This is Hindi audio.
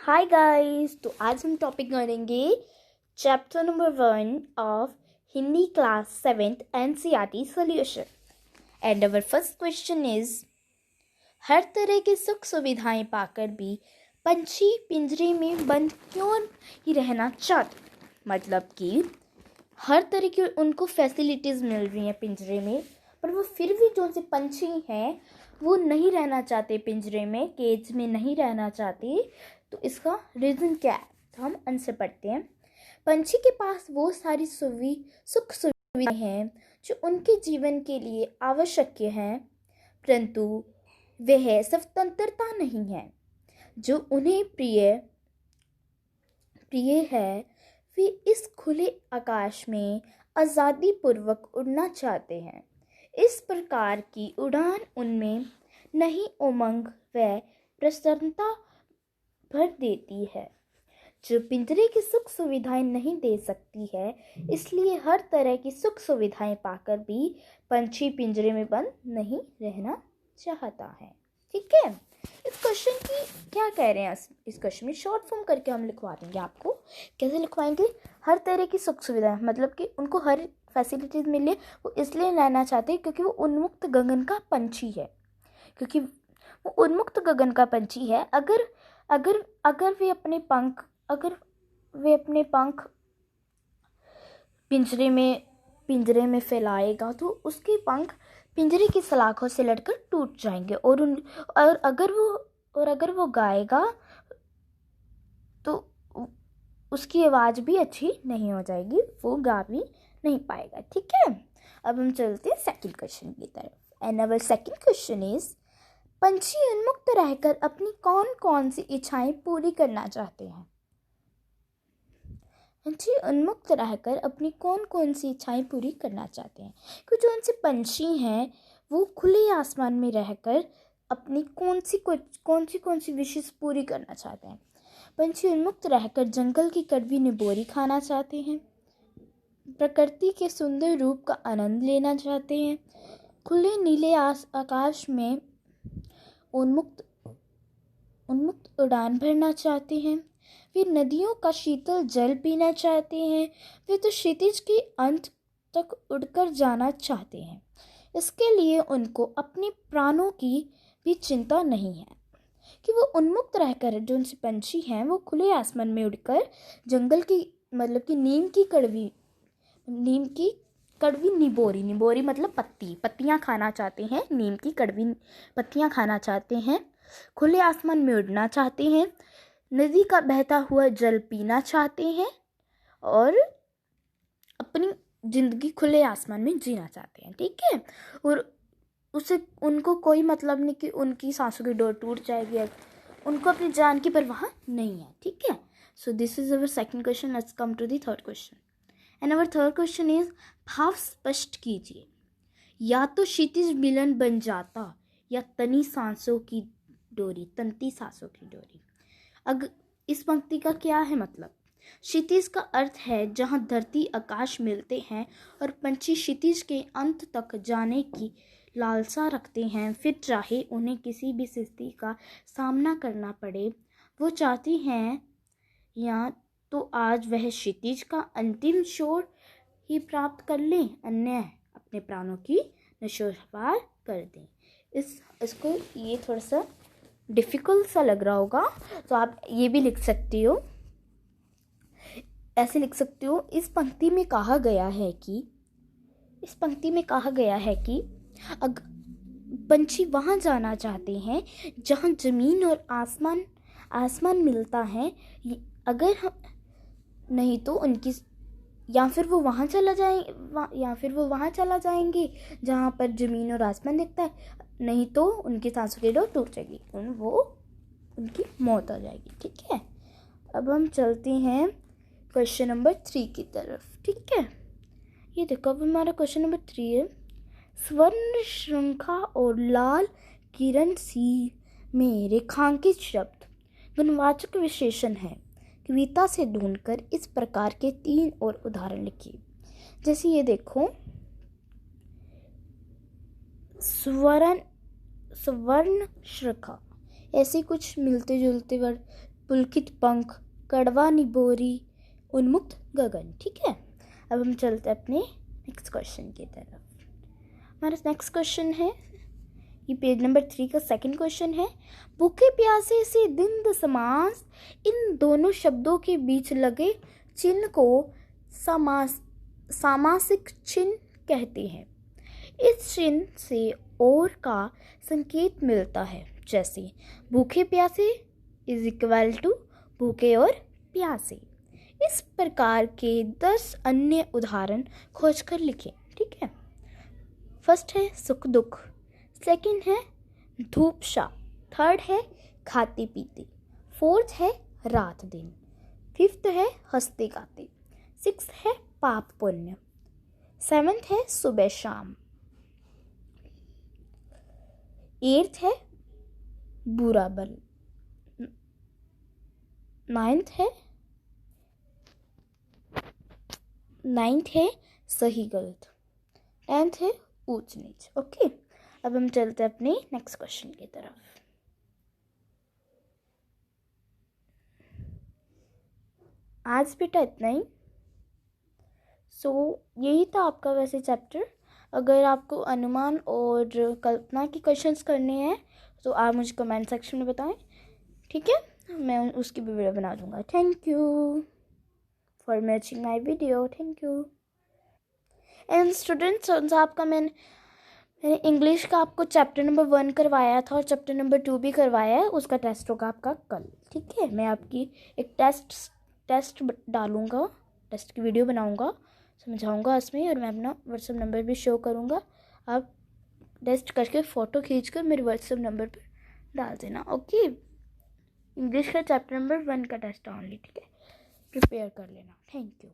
हाय गाइस, तो आज हम टॉपिक करेंगे chapter number 1 of Hindi class 7th NCERT solution. And our first question is, हर तरह की सुख सुविधाएं पाकर भी पंछी पिंजरे में बंद क्यों ही रहना चाहते। मतलब कि हर तरह की उनको फैसिलिटीज़ मिल रही हैं पिंजरे में, पर वो फिर भी जो से पंछी हैं वो नहीं रहना चाहते पिंजरे में, केज में नहीं रहना चाहते। तो इसका रीज़न क्या है, तो हम आंसर पढ़ते हैं। पंछी के पास वो सारी सुख सुविधाएं हैं जो उनके जीवन के लिए आवश्यक हैं, परंतु वह स्वतंत्रता नहीं है जो उन्हें प्रिय है। वे इस खुले आकाश में आज़ादी पूर्वक उड़ना चाहते हैं। इस प्रकार की उड़ान उनमें नई उमंग व प्रसन्नता भर देती है जो पिंजरे की सुख सुविधाएं नहीं दे सकती है। इसलिए हर तरह की सुख सुविधाएं पाकर भी पंछी पिंजरे में बंद नहीं रहना चाहता है। ठीक है, इस क्वेश्चन की क्या कह रहे हैं, इस क्वेश्चन में शॉर्ट फॉर्म करके हम लिखवा देंगे। आपको कैसे लिखवाएंगे? हर तरह की सुख सुविधाएं, मतलब कि उनको हर फैसिलिटीज मिले, वो इसलिए रहना चाहते हैं क्योंकि वो उन्मुक्त गगन का पंछी है। क्योंकि वो उन्मुक्त गगन का पंछी है। अगर अगर अगर वे अपने पंख पिंजरे में फैलाएगा तो उसके पंख पिंजरे की सलाखों से लड़कर टूट जाएंगे और अगर वो गाएगा तो उसकी आवाज़ भी अच्छी नहीं हो जाएगी, वो गा भी नहीं पाएगा। ठीक है, अब हम चलते हैं सेकंड क्वेश्चन की तरफ। And our second question is, पंछी उन्मुक्त रहकर अपनी कौन कौन सी इच्छाएं पूरी करना चाहते हैं? पंछी उन्मुक्त रहकर अपनी कौन कौन सी इच्छाएं पूरी करना चाहते हैं? क्योंकि जो उनसे पंछी हैं वो खुले आसमान में रहकर अपनी कौन सी विशेष पूरी करना चाहते हैं। पंछी उन्मुक्त रहकर जंगल की कड़वी निबोरी खाना चाहते हैं, प्रकृति के सुंदर रूप का आनंद लेना चाहते हैं, खुले नीले आकाश में उन्मुक्त उड़ान भरना चाहते हैं, वे नदियों का शीतल जल पीना चाहते हैं, वे तो क्षितिज के अंत तक उड़कर जाना चाहते हैं। इसके लिए उनको अपने प्राणों की भी चिंता नहीं है कि वो उन्मुक्त रहकर, जो उनसे पंछी हैं वो खुले आसमान में उड़कर जंगल की, मतलब कि नीम की कड़वी निबोरी मतलब पत्तियाँ खाना चाहते हैं। नीम की कड़वी पत्तियाँ खाना चाहते हैं, खुले आसमान में उड़ना चाहते हैं, नदी का बहता हुआ जल पीना चाहते हैं और अपनी जिंदगी खुले आसमान में जीना चाहते हैं। ठीक है, और उनको कोई मतलब नहीं कि उनकी सांसों की डोर टूट जाएगी, उनको अपनी जान की परवाह नहीं है। ठीक है, so this is our second question. Let's come to the third question. And our third question is, भाव स्पष्ट कीजिए। या तो क्षितिज मिलन बन जाता या तंती सांसों की डोरी। इस पंक्ति का क्या है मतलब? क्षितिज का अर्थ है जहाँ धरती आकाश मिलते हैं और पंछी क्षितिज के अंत तक जाने की लालसा रखते हैं, फिर चाहे उन्हें किसी भी स्थिति का सामना करना पड़े। वो चाहती हैं या तो आज वह क्षितिज का अंतिम छोर ही प्राप्त कर लें, अन्य अपने प्राणों की नशोपार कर दें। इसको ये थोड़ा सा डिफ़िकल्ट सा लग रहा होगा, तो आप ये भी लिख सकती हो, ऐसे लिख सकती हो। इस पंक्ति में कहा गया है कि पंछी वहाँ जाना चाहते हैं जहाँ ज़मीन और आसमान मिलता है। अगर हम नहीं तो उनकी या फिर वो वहाँ चला जाएंगे जहाँ पर ज़मीन और आसमान दिखता है, नहीं तो उनकी सांसों की डोर टूट जाएगी, उनकी मौत आ जाएगी। ठीक है, अब हम चलते हैं क्वेश्चन नंबर 3 की तरफ। ठीक है, ये देखो, अब हमारा क्वेश्चन नंबर 3 है, स्वर्ण श्रृंखला और लाल किरण सी में रेखांकित शब्द गुणवाचक विशेषण है। कविता से ढूंढकर इस प्रकार के 3 और उदाहरण लिखिए। जैसे ये देखो, स्वर्ण श्रृंखला, ऐसे कुछ मिलते जुलते वर्ड पुलकित पंख, कड़वा निबोरी, उन्मुक्त गगन। ठीक है, अब हम चलते हैं अपने नेक्स्ट क्वेश्चन की तरफ। हमारा नेक्स्ट क्वेश्चन है, ये पेज नंबर 3 का सेकंड क्वेश्चन है। भूखे प्यासे से द्वंद्व समास, इन दोनों शब्दों के बीच लगे चिन्ह को सामासिक चिन्ह कहते हैं। इस चिन्ह से और का संकेत मिलता है, जैसे भूखे प्यासे इज इक्वल टू भूखे और प्यासे। इस प्रकार के 10 अन्य उदाहरण खोजकर लिखें। ठीक है, फर्स्ट है सुख दुख, सेकंड है धूप छाँव, थर्ड है खाते पीते, फोर्थ है रात दिन, फिफ्थ है हंसते गाते, सिक्स्थ है पाप पुण्य, सेवन्थ है सुबह शाम, एट्थ है बुरा बल, नाइन्थ है सही गलत, 10th है ऊंच नीच। ओके, अब हम चलते हैं अपने नेक्स्ट क्वेश्चन की तरफ। आज बेटा इतना ही। यही था आपका वैसे चैप्टर। अगर आपको अनुमान और कल्पना के क्वेश्चंस करने हैं तो आप मुझे कमेंट सेक्शन में बताएं। ठीक है, मैं उसकी भी वीडियो बना दूंगा। Thank you for watching my video. Thank you. And students, आपका मैंने इंग्लिश का आपको चैप्टर नंबर 1 करवाया था और चैप्टर नंबर 2 भी करवाया है। उसका टेस्ट होगा आपका कल। ठीक है, मैं आपकी एक टेस्ट डालूँगा, टेस्ट की वीडियो बनाऊँगा, समझाऊँगा उसमें, और मैं अपना व्हाट्सएप नंबर भी शो करूँगा। आप टेस्ट करके फ़ोटो खींचकर मेरे व्हाट्सएप नंबर पर डाल देना। ओके, इंग्लिश का चैप्टर नंबर 1 का टेस्ट ऑनली। ठीक है, प्रिपेयर कर लेना। Thank you.